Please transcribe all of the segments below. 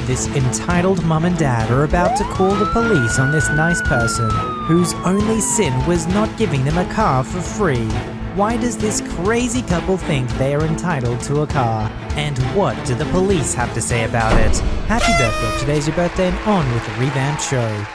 This entitled mum and dad are about to call the police on this nice person whose only sin was not giving them a car for free. Why does this crazy couple think they are entitled to a car? And what do the police have to say about it? Happy birthday, today's your birthday and on with the revamped show.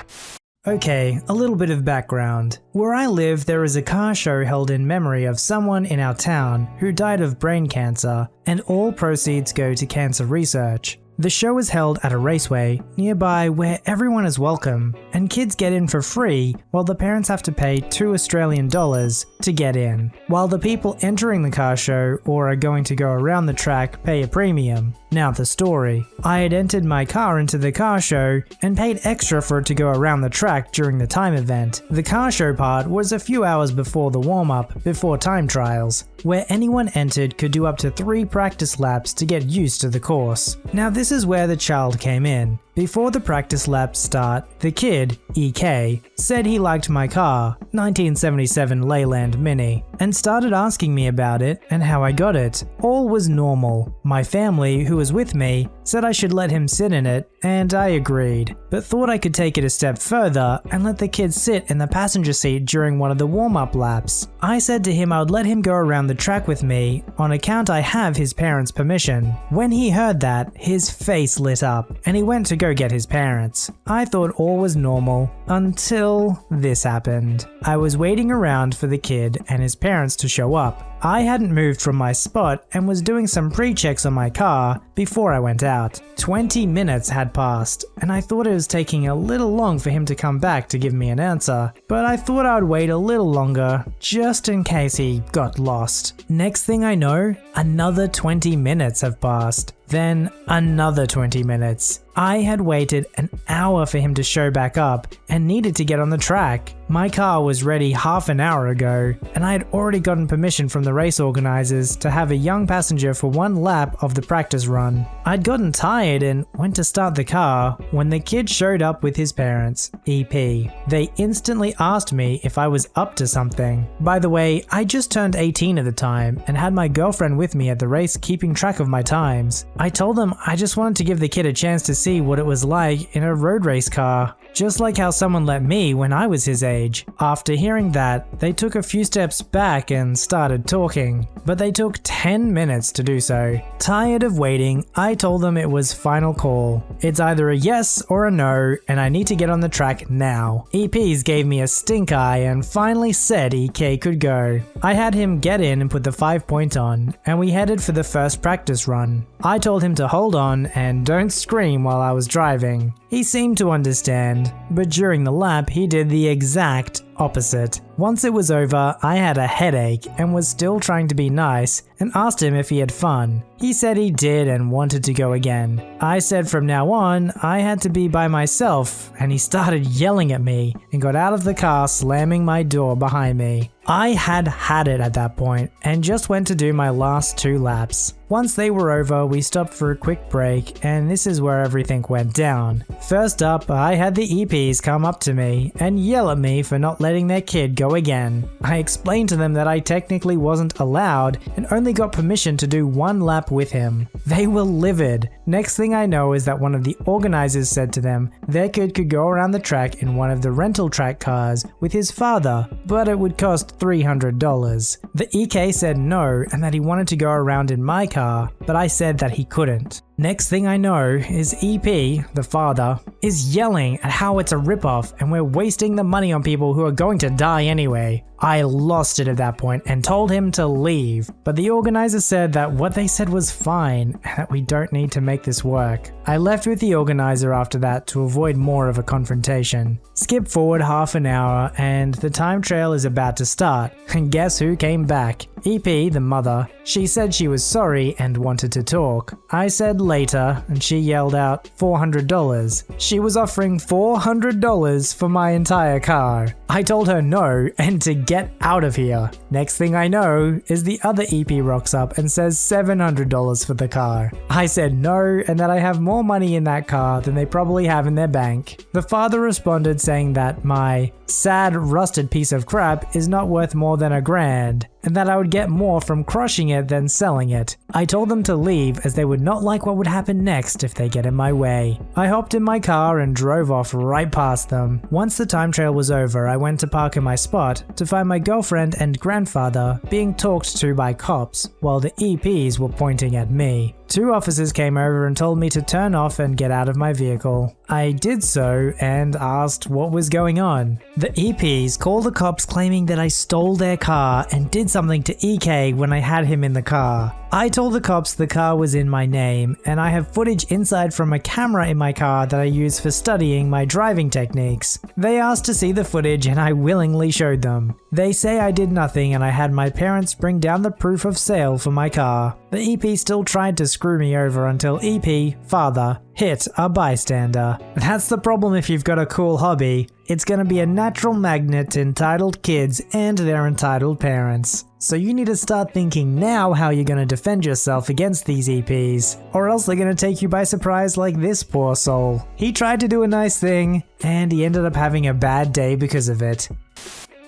Okay, a little bit of background. Where I live, there is a car show held in memory of someone in our town who died of brain cancer, and all proceeds go to cancer research. The show is held at a raceway nearby where everyone is welcome, and kids get in for free while the parents have to pay $2 Australian to get in, while the people entering the car show or are going to go around the track pay a premium. Now the story. I had entered my car into the car show and paid extra for it to go around the track during the time event. The car show part was a few hours before the warm-up, before time trials, where anyone entered could do up to 3 practice laps to get used to the course. Now this is where the child came in. Before the practice laps start, the kid, EK, said he liked my car, 1977 Leyland Mini, and started asking me about it and how I got it. All was normal. My family, who was with me, said I should let him sit in it, and I agreed, but thought I could take it a step further and let the kid sit in the passenger seat during one of the warm-up laps. I said to him I would let him go around the track with me on account I have his parents' permission. When he heard that, his face lit up, and he went to go get his parents. I thought all was normal until this happened. I was waiting around for the kid and his parents to show up. I hadn't moved from my spot and was doing some pre-checks on my car before I went out. 20 minutes had passed, and I thought it was taking a little long for him to come back to give me an answer, but I thought I would wait a little longer just in case he got lost. Next thing I know, another 20 minutes have passed. Then another 20 minutes. I had waited an hour for him to show back up and needed to get on the track. My car was ready half an hour ago, and I had already gotten permission from the race organizers to have a young passenger for 1 lap of the practice run. I'd gotten tired and went to start the car when the kid showed up with his parents, EP. They instantly asked me if I was up to something. By the way, I just turned 18 at the time and had my girlfriend with me at the race keeping track of my times. I told them I just wanted to give the kid a chance to see what it was like in a road race car, just like how someone let me when I was his age. After hearing that, they took a few steps back and started talking, but they took 10 minutes to do so. Tired of waiting, I told them it was final call. It's either a yes or a no, and I need to get on the track now. EPs gave me a stink eye and finally said EK could go. I had him get in and put the 5-point on, and we headed for the first practice run. I told him to hold on and don't scream while I was driving. He seemed to understand, but during the lap he did the exact opposite. Once it was over, I had a headache and was still trying to be nice and asked him if he had fun. He said he did and wanted to go again. I said from now on, I had to be by myself, and he started yelling at me and got out of the car, slamming my door behind me. I had it at that point and just went to do my last 2 laps. Once they were over, we stopped for a quick break, and this is where everything went down. First up, I had the EPs come up to me and yell at me for not letting their kid go again. I explained to them that I technically wasn't allowed and only got permission to do 1 lap with him. They were livid. Next thing I know is that one of the organizers said to them their kid could go around the track in one of the rental track cars with his father, but it would cost $300. The EK said no and that he wanted to go around in my car, but I said that he couldn't. Next thing I know is EP, the father, is yelling at how it's a ripoff and we're wasting the money on people who are going to die anyway. I lost it at that point and told him to leave, but the organizer said that what they said was fine and that we don't need to make this work. I left with the organizer after that to avoid more of a confrontation. Skip forward half an hour and the time trial is about to start, and guess who came back? EP, the mother. She said she was sorry and wanted to talk. I said later, and she yelled out $400. She was offering $400 for my entire car. I told her no and to get out of here. Next thing I know is the other EP rocks up and says $700 for the car. I said no and that I have more money in that car than they probably have in their bank. The father responded saying that my sad rusted piece of crap is not worth more than $1,000. and that I would get more from crushing it than selling it. I told them to leave as they would not like what would happen next if they get in my way. I hopped in my car and drove off right past them. Once the time trail was over, I went to park in my spot to find my girlfriend and grandfather being talked to by cops while the EPs were pointing at me. 2 officers came over and told me to turn off and get out of my vehicle. I did so and asked what was going on. The EPs called the cops claiming that I stole their car and did something to EK when I had him in the car. I told the cops the car was in my name, and I have footage inside from a camera in my car that I use for studying my driving techniques. They asked to see the footage and I willingly showed them. They say I did nothing and I had my parents bring down the proof of sale for my car. The EP still tried to screw me over until EP, father, hit a bystander. That's the problem if you've got a cool hobby. It's gonna be a natural magnet to entitled kids and their entitled parents. So you need to start thinking now how you're gonna defend yourself against these EPs, or else they're gonna take you by surprise like this poor soul. He tried to do a nice thing, and he ended up having a bad day because of it.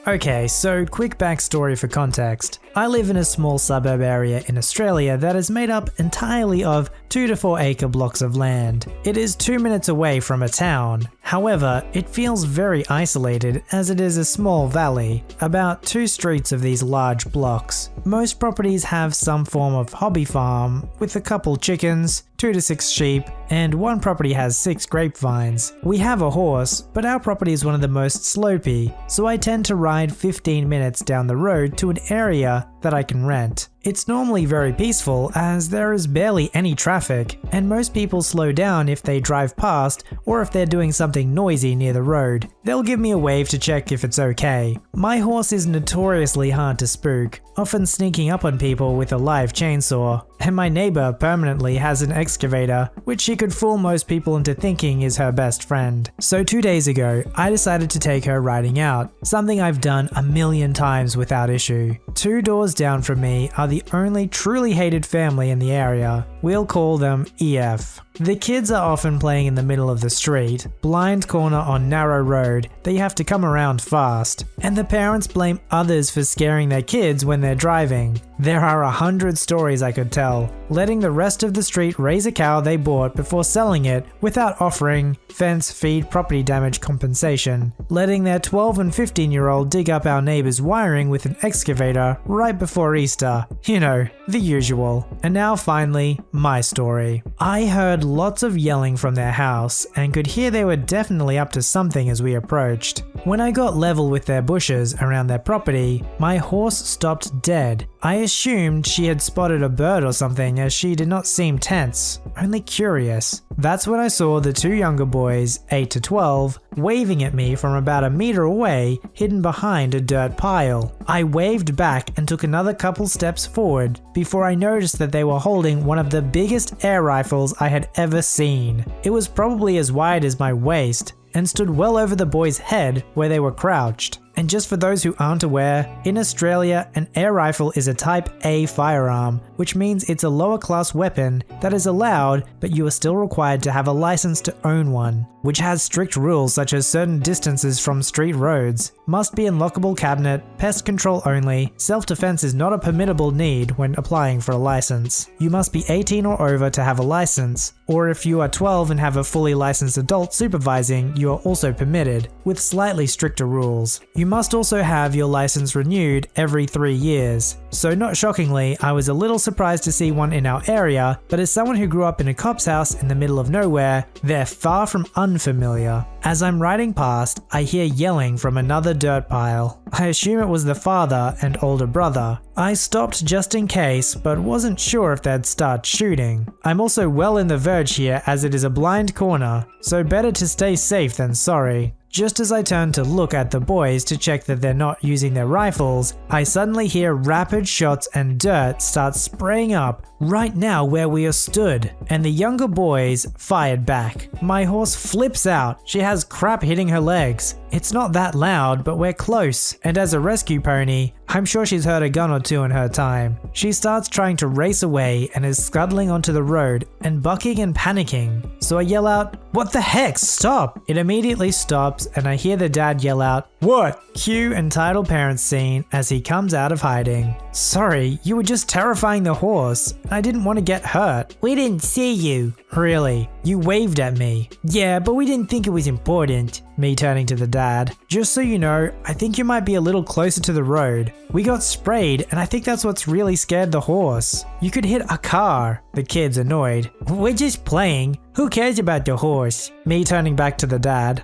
Okay, so quick backstory for context. I live in a small suburb area in Australia that is made up entirely of 2 to 4 acre blocks of land. It is 2 minutes away from a town. However, it feels very isolated as it is a small valley, about 2 streets of these large blocks. Most properties have some form of hobby farm, with a couple chickens, 2 to 6 sheep, and one property has 6 grapevines. We have a horse, but our property is one of the most slopey, so I tend to ride 15 minutes down the road to an area that I can rent. It's normally very peaceful as there is barely any traffic, and most people slow down if they drive past or if they're doing something noisy near the road. They'll give me a wave to check if it's okay. My horse is notoriously hard to spook, often sneaking up on people with a live chainsaw, and my neighbor permanently has an excavator, which she could fool most people into thinking is her best friend. So 2 days ago, I decided to take her riding out, something I've done a million times without issue. 2 doors down from me are the only truly hated family in the area. We'll call them EF. The kids are often playing in the middle of the street, blind corner on narrow road that you have to come around fast, and the parents blame others for scaring their kids when they're driving. There are 100 stories I could tell, letting the rest of the street raise a cow they bought before selling it without offering fence feed property damage compensation, letting their 12 and 15-year-old dig up our neighbor's wiring with an excavator right before Easter. You know, the usual. And now finally, my story. I heard lots of yelling from their house and could hear they were definitely up to something as we approached. When I got level with their bushes around their property, my horse stopped dead. I assumed she had spotted a bird or something as she did not seem tense, only curious. That's when I saw the 2 younger boys, 8 to 12, waving at me from about a meter away, hidden behind a dirt pile. I waved back and took another couple steps forward before I noticed that they were holding one of the biggest air rifles I had ever seen. It was probably as wide as my waist and stood well over the boy's head where they were crouched. And just for those who aren't aware, in Australia, an air rifle is a Type A firearm, which means it's a lower class weapon that is allowed, but you are still required to have a license to own one, which has strict rules such as certain distances from street roads, must be in lockable cabinet, pest control only, self-defense is not a permittable need when applying for a license. You must be 18 or over to have a license, or if you are 12 and have a fully licensed adult supervising, you are also permitted, with slightly stricter rules. You must also have your license renewed every 3 years. So not shockingly, I was a little surprised to see one in our area, but as someone who grew up in a cop's house in the middle of nowhere, they're far from unfamiliar. As I'm riding past, I hear yelling from another dirt pile. I assume it was the father and older brother. I stopped just in case, but wasn't sure if they'd start shooting. I'm also well in the verge here as it is a blind corner, so better to stay safe than sorry. Just as I turn to look at the boys to check that they're not using their rifles, I suddenly hear rapid shots and dirt start spraying up right now where we are stood, and the younger boys fired back. My horse flips out. She has crap hitting her legs. It's not that loud, but we're close, and as a rescue pony, I'm sure she's heard a gun or two in her time. She starts trying to race away and is scuttling onto the road and bucking and panicking. So I yell out, "What the heck, stop!" It immediately stops and I hear the dad yell out, "What?" Cue entitled parents scene as he comes out of hiding. "Sorry, you were just terrifying the horse. I didn't want to get hurt." "We didn't see you." "Really? You waved at me." "Yeah, but we didn't think it was important." Me turning to the dad. "Just so you know, I think you might be a little closer to the road. We got sprayed and I think that's what's really scared the horse. You could hit a car." The kid's annoyed. "We're just playing. Who cares about the horse?" Me turning back to the dad.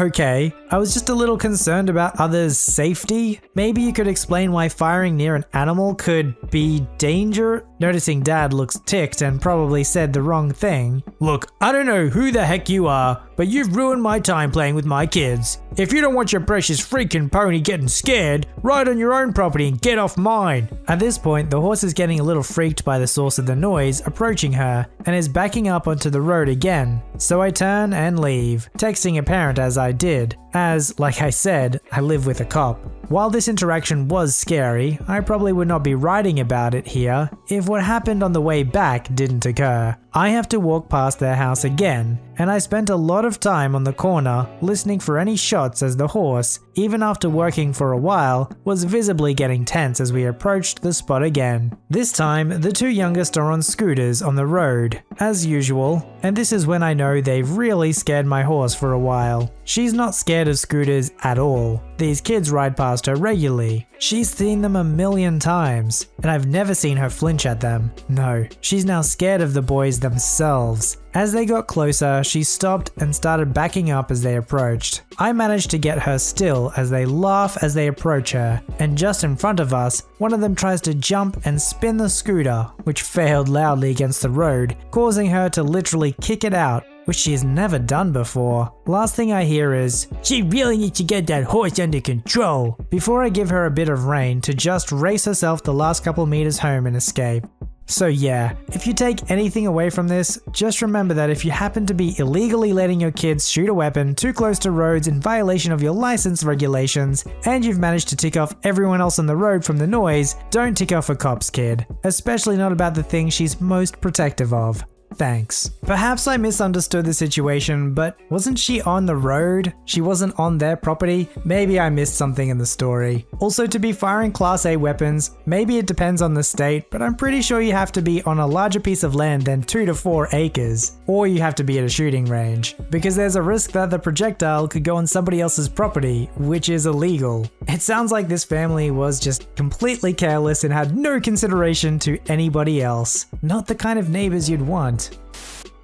Okay. I was just a little concerned about others' safety. Maybe you could explain why firing near an animal could be danger?" Noticing dad looks ticked and probably said the wrong thing. "Look, I don't know who the heck you are, but you've ruined my time playing with my kids. If you don't want your precious freaking pony getting scared, ride on your own property and get off mine." At this point, the horse is getting a little freaked by the source of the noise approaching her and is backing up onto the road again. So I turn and leave, texting a parent as I did, as, like I said, I live with a cop. While this interaction was scary, I probably would not be writing about it here if what happened on the way back didn't occur. I have to walk past their house again, and I spent a lot of time on the corner listening for any shots as the horse, even after working for a while, was visibly getting tense as we approached the spot again. This time, the two youngest are on scooters on the road, as usual, and this is when I know they've really scared my horse for a while. She's not scared of scooters at all. These kids ride past her regularly. She's seen them a million times, and I've never seen her flinch at them. No, she's now scared of the boys themselves. As they got closer, she stopped and started backing up as they approached. I managed to get her still as they laugh as they approach her, and just in front of us, one of them tries to jump and spin the scooter, which failed loudly against the road, causing her to literally kick it out, which she has never done before. Last thing I hear is, "She really needs to get that horse under control," before I give her a bit of rein to just race herself the last couple meters home and escape. So yeah, if you take anything away from this, just remember that if you happen to be illegally letting your kids shoot a weapon too close to roads in violation of your license regulations, and you've managed to tick off everyone else on the road from the noise, don't tick off a cop's kid, especially not about the thing she's most protective of. Thanks. Perhaps I misunderstood the situation, but wasn't she on the road? She wasn't on their property? Maybe I missed something in the story. Also, to be firing Class A weapons, maybe it depends on the state, but I'm pretty sure you have to be on a larger piece of land than 2 to 4 acres, or you have to be at a shooting range, because there's a risk that the projectile could go on somebody else's property, which is illegal. It sounds like this family was just completely careless and had no consideration to anybody else. Not the kind of neighbors you'd want.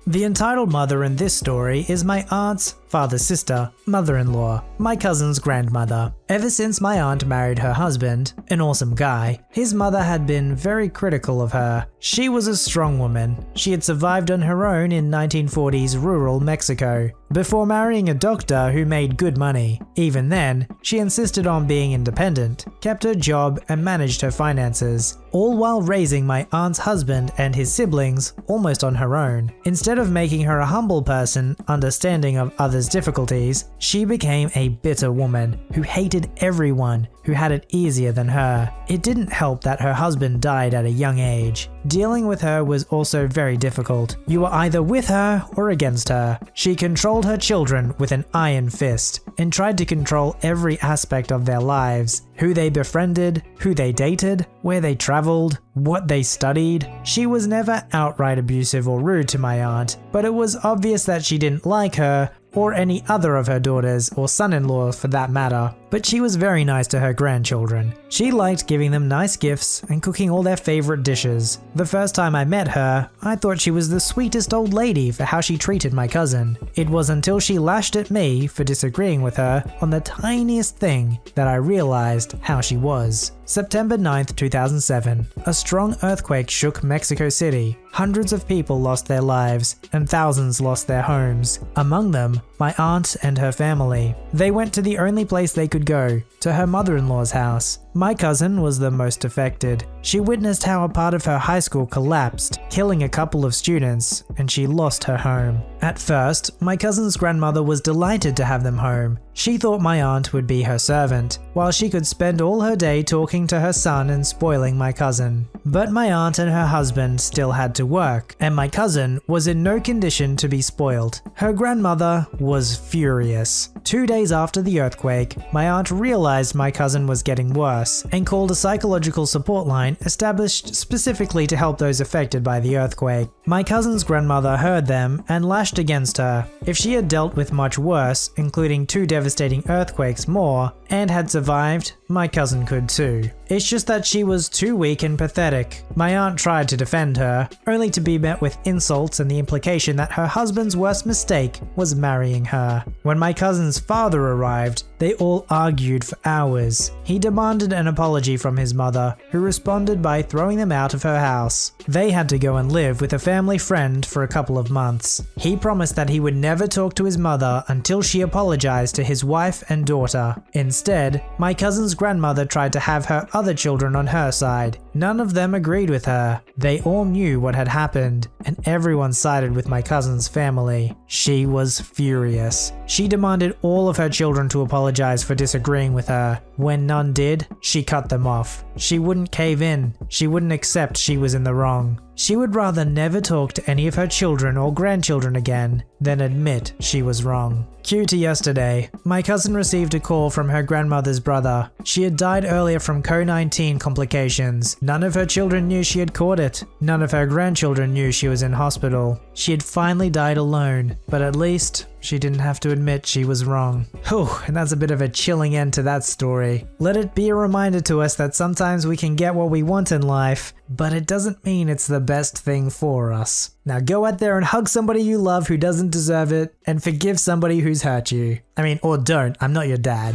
The entitled mother in this story is my aunt's father's sister, mother-in-law, my cousin's grandmother. Ever since my aunt married her husband, an awesome guy, his mother had been very critical of her. She was a strong woman. She had survived on her own in 1940s rural Mexico, before marrying a doctor who made good money. Even then, she insisted on being independent, kept her job and managed her finances, all while raising my aunt's husband and his siblings almost on her own. Instead of making her a humble person, understanding of others' difficulties, she became a bitter woman who hated everyone who had it easier than her. It didn't help that her husband died at a young age. Dealing with her was also very difficult. You were either with her or against her. She controlled her children with an iron fist and tried to control every aspect of their lives. Who they befriended, who they dated, where they traveled, what they studied. She was never outright abusive or rude to my aunt, but it was obvious that she didn't like her or any other of her daughters or son-in-law for that matter. But she was very nice to her grandchildren. She liked giving them nice gifts and cooking all their favorite dishes. The first time I met her, I thought she was the sweetest old lady for how she treated my cousin. It was until she lashed at me for disagreeing with her on the tiniest thing that I realized how she was. September 9th, 2007. A strong earthquake shook Mexico City. Hundreds of people lost their lives and thousands lost their homes. Among them, my aunt and her family. They went to the only place they could go, to her mother-in-law's house. My cousin was the most affected. She witnessed how a part of her high school collapsed, killing a couple of students, and she lost her home. At first, my cousin's grandmother was delighted to have them home. She thought my aunt would be her servant, while she could spend all her day talking to her son and spoiling my cousin. But my aunt and her husband still had to work, and my cousin was in no condition to be spoiled. Her grandmother was furious. 2 days after the earthquake, my aunt realized my cousin was getting worse and called a psychological support line established specifically to help those affected by the earthquake. My cousin's grandmother heard them and lashed against her. If she had dealt with much worse, including 2 devastating earthquakes more, and had survived, my cousin could too. It's just that she was too weak and pathetic. My aunt tried to defend her, only to be met with insults and the implication that her husband's worst mistake was marrying her. When my cousin's father arrived, they all argued for hours. He demanded an apology from his mother, who responded by throwing them out of her house. They had to go and live with a family friend for a couple of months. He promised that he would never talk to his mother until she apologized to his wife and daughter. Instead, my cousin's grandmother tried to have her other children on her side. None of them agreed with her. They all knew what had happened, and everyone sided with my cousin's family. She was furious. She demanded all of her children to apologize for disagreeing with her. When none did, she cut them off. She wouldn't cave in. She wouldn't accept she was in the wrong. She would rather never talk to any of her children or grandchildren again than admit she was wrong. Cue to yesterday. My cousin received a call from her grandmother's brother. She had died earlier from COVID-19 complications. None of her children knew she had caught it. None of her grandchildren knew she was in hospital. She had finally died alone, but at least she didn't have to admit she was wrong. Whew, and that's a bit of a chilling end to that story. Let it be a reminder to us that sometimes we can get what we want in life, but it doesn't mean it's the best thing for us. Now go out there and hug somebody you love who doesn't deserve it, and forgive somebody who's hurt you. Or don't, I'm not your dad.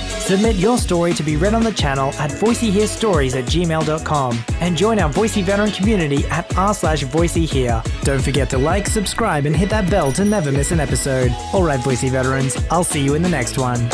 Submit your story to be read on the channel at VoiceyHereStories@gmail.com and join our Voicey veteran community at r/VoiceyHere. Don't forget to like, subscribe, and hit that bell to never miss an episode. Alright, Voicey veterans, I'll see you in the next one.